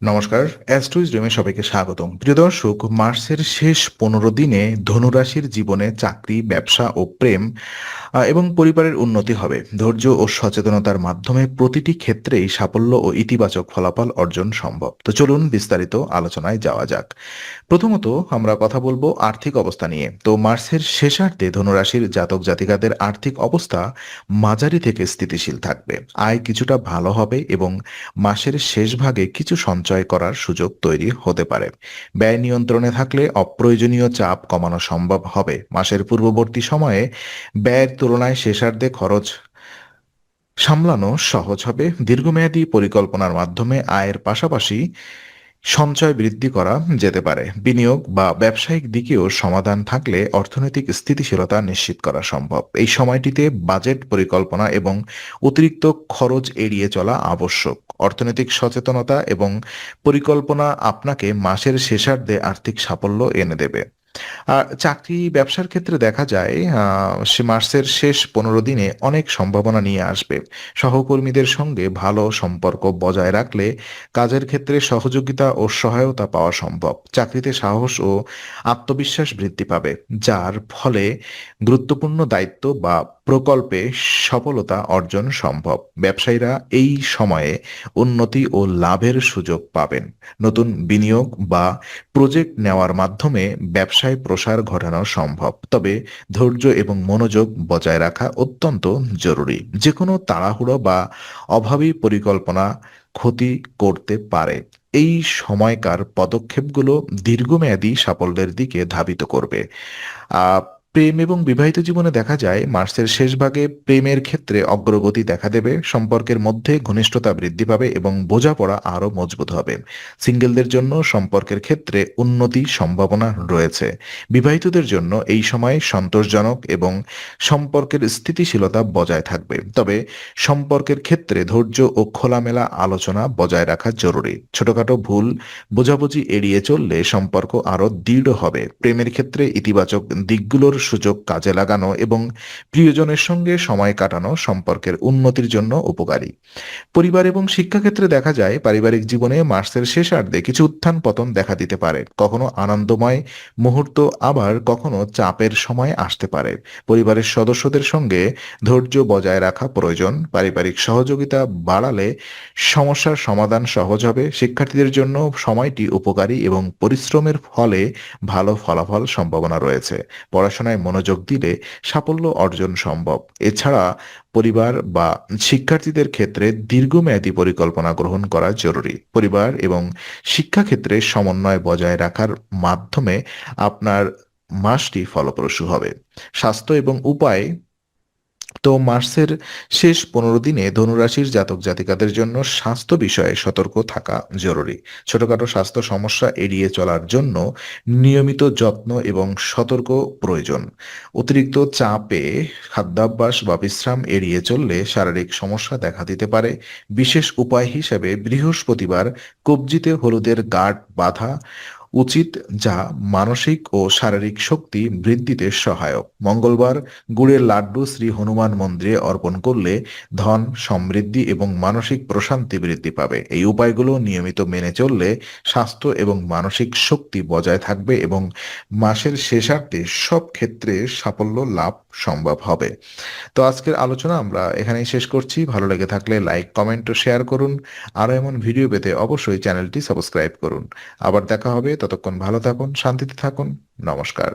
নমস্কার, অ্যাস্ট্রোইজডেমে সবাইকে স্বাগতম। প্রিয় দর্শক, মার্চের শেষ ১৫ দিনে ধনুরাশির জীবনে চাকরি, ব্যবসা ও প্রেম এবং পরিবারের উন্নতি হবে। ধৈর্য ও সচেতনতার মাধ্যমে প্রতিটি ক্ষেত্রেই সাফল্য ও ইতিবাচক ফলাফল অর্জন সম্ভব। তো চলুন বিস্তারিত আলোচনায় যাওয়া যাক। প্রথমত আমরা কথা বলবো আর্থিক অবস্থা নিয়ে। তো মার্চের শেষার্ধে ধনুরাশির জাতক জাতিকাদের আর্থিক অবস্থা মাঝারি থেকে স্থিতিশীল থাকবে। আয় কিছুটা ভালো হবে এবং মাসের শেষ ভাগে কিছু সঞ্চয় করার সুযোগ তৈরি হতে পারে। ব্যয় নিয়ন্ত্রণে থাকলে অপ্রয়োজনীয় চাপ কমানো সম্ভব হবে। মাসের পূর্ববর্তী সময়ে ব্যয়ের তুলনায় শেষার্ধে খরচ সামলানো সহজ হবে। দীর্ঘমেয়াদী পরিকল্পনার মাধ্যমে আয়ের পাশাপাশি সঞ্চয় বৃদ্ধি করা যেতে পারে। বিনিয়োগ বা ব্যবসায়িক দিকেও সমাধান থাকলে অর্থনৈতিক স্থিতিশীলতা নিশ্চিত করা সম্ভব। এই সময়টিতে বাজেট পরিকল্পনা এবং অতিরিক্ত খরচ এড়িয়ে চলা আবশ্যক। অর্থনৈতিক সচেতনতা এবং পরিকল্পনা আপনাকে মাসের শেষার্ধে আর্থিক সাফল্য এনে দেবে। আর চাকরি ব্যবসার ক্ষেত্রে দেখা যায় সে মাসের শেষ ১৫ দিনে অনেক সম্ভাবনা নিয়ে আসবে। সহকর্মীদের সঙ্গে ভালো সম্পর্ক বজায় রাখলে কাজের ক্ষেত্রে সহযোগিতা ও সহায়তা পাওয়া সম্ভব। চাকরিতে সাহস ও আত্মবিশ্বাস বৃদ্ধি পাবে, যার ফলে গুরুত্বপূর্ণ দায়িত্ব বা প্রকল্পে সফলতা অর্জন সম্ভব। ব্যবসায়ীরা এই সময়ে উন্নতি ও লাভের সুযোগ পাবেন। নতুন বিনিয়োগ বা প্রজেক্ট নেওয়ার মাধ্যমে ব্যবসায় প্রসার ঘটানো সম্ভব, তবে ধৈর্য এবং মনোযোগ বজায় রাখা অত্যন্ত জরুরি। যে কোনো তাড়াহুড়ো বা অভাবী পরিকল্পনা ক্ষতি করতে পারে। এই সময়কার পদক্ষেপগুলো দীর্ঘমেয়াদী সাফল্যের দিকে ধাবিত করবে। আহ প্রেম এবং বিবাহিত জীবনে দেখা যায় মার্চের শেষ ভাগে প্রেমের ক্ষেত্রে অগ্রগতি দেখা দেবে। সম্পর্কের মধ্যে ঘনিষ্ঠতা বৃদ্ধি পাবে এবং বোঝাপড়া আরও মজবুত হবে। সিঙ্গেলদের জন্য সম্পর্কের ক্ষেত্রে উন্নতি সম্ভাবনা রয়েছে। বিবাহিতদের জন্য এই সময় সন্তোষজনক এবং সম্পর্কের স্থিতিশীলতা বজায় থাকবে, তবে সম্পর্কের ক্ষেত্রে ধৈর্য ও খোলামেলা আলোচনা বজায় রাখা জরুরি। ছোটখাটো ভুল বোঝাবুঝি এড়িয়ে চললে সম্পর্ক আরও দৃঢ় হবে। প্রেমের ক্ষেত্রে ইতিবাচক দিকগুলোর সুযোগ কাজে লাগানো এবং প্রিয়জনের সঙ্গে সময় কাটানো সম্পর্কের উন্নতির জন্য উপকারী। পরিবার এবং শিক্ষাক্ষেত্রে দেখা যায় পারিবারিক জীবনে মার্চের শেষার্ধে কিছু উত্থান পতন দেখা দিতে পারে। কখনো আনন্দময় মুহূর্ত, আবার কখনো চাপের সময় আসতে পারে। পরিবারের সদস্যদের সঙ্গে ধৈর্য বজায় রাখা প্রয়োজন। পারিবারিক সহযোগিতা বাড়ালে সমস্যার সমাধান সহজ হবে। শিক্ষার্থীদের জন্য সময়টি উপকারী এবং পরিশ্রমের ফলে ভালো ফলাফল সম্ভাবনা রয়েছে। পড়াশোনায় মনোযোগ দিলে সাফল্য অর্জন সম্ভব। এছাড়া পরিবার বা শিক্ষার্থীদের ক্ষেত্রে দীর্ঘমেয়াদী পরিকল্পনা গ্রহণ করা জরুরি। পরিবার এবং শিক্ষাক্ষেত্রে সমন্বয় বজায় রাখার মাধ্যমে আপনার মাসটি ফলপ্রসূ হবে। স্বাস্থ্য এবং উপায়। তো মার্চের শেষ ১৫ দিনে ধনুরাশির জাতক জাতিকাদের জন্য স্বাস্থ্য বিষয়ে সতর্ক থাকা জরুরি। ছোটখাটো স্বাস্থ্য সমস্যা এড়িয়ে চলার জন্য নিয়মিত যত্ন এবং সতর্ক প্রয়োজন। অতিরিক্ত চাপে খাদ্যাভ্যাস বা বিশ্রাম এড়িয়ে চললে শারীরিক সমস্যা দেখা দিতে পারে। বিশেষ উপায় হিসেবে বৃহস্পতিবার কবজিতে হলুদের গাঁট বাঁধা উচিত, যা মানসিক ও শারীরিক শক্তি বৃদ্ধিতে সহায়ক। মঙ্গলবার গুড়ের লাড্ডু শ্রী হনুমান মন্দিরে অর্পণ করলে ধন, সমৃদ্ধি এবং মানসিক প্রশান্তি বৃদ্ধি পাবে। এই উপায়গুলো নিয়মিত মেনে চললে স্বাস্থ্য এবং মানসিক শক্তি বজায় থাকবে এবং মাসের শেষার্ধে সব ক্ষেত্রে সাফল্য লাভ সম্ভব হবে। তো আজকের আলোচনা আমরা এখানেই শেষ করছি। ভালো লেগে থাকলে লাইক, কমেন্ট ও শেয়ার করুন। আরও এমন ভিডিও পেতে অবশ্যই চ্যানেলটি সাবস্ক্রাইব করুন। আবার দেখা হবে, ততক্ষণ ভালো থাকুন, শান্তিতে থাকুন। নমস্কার।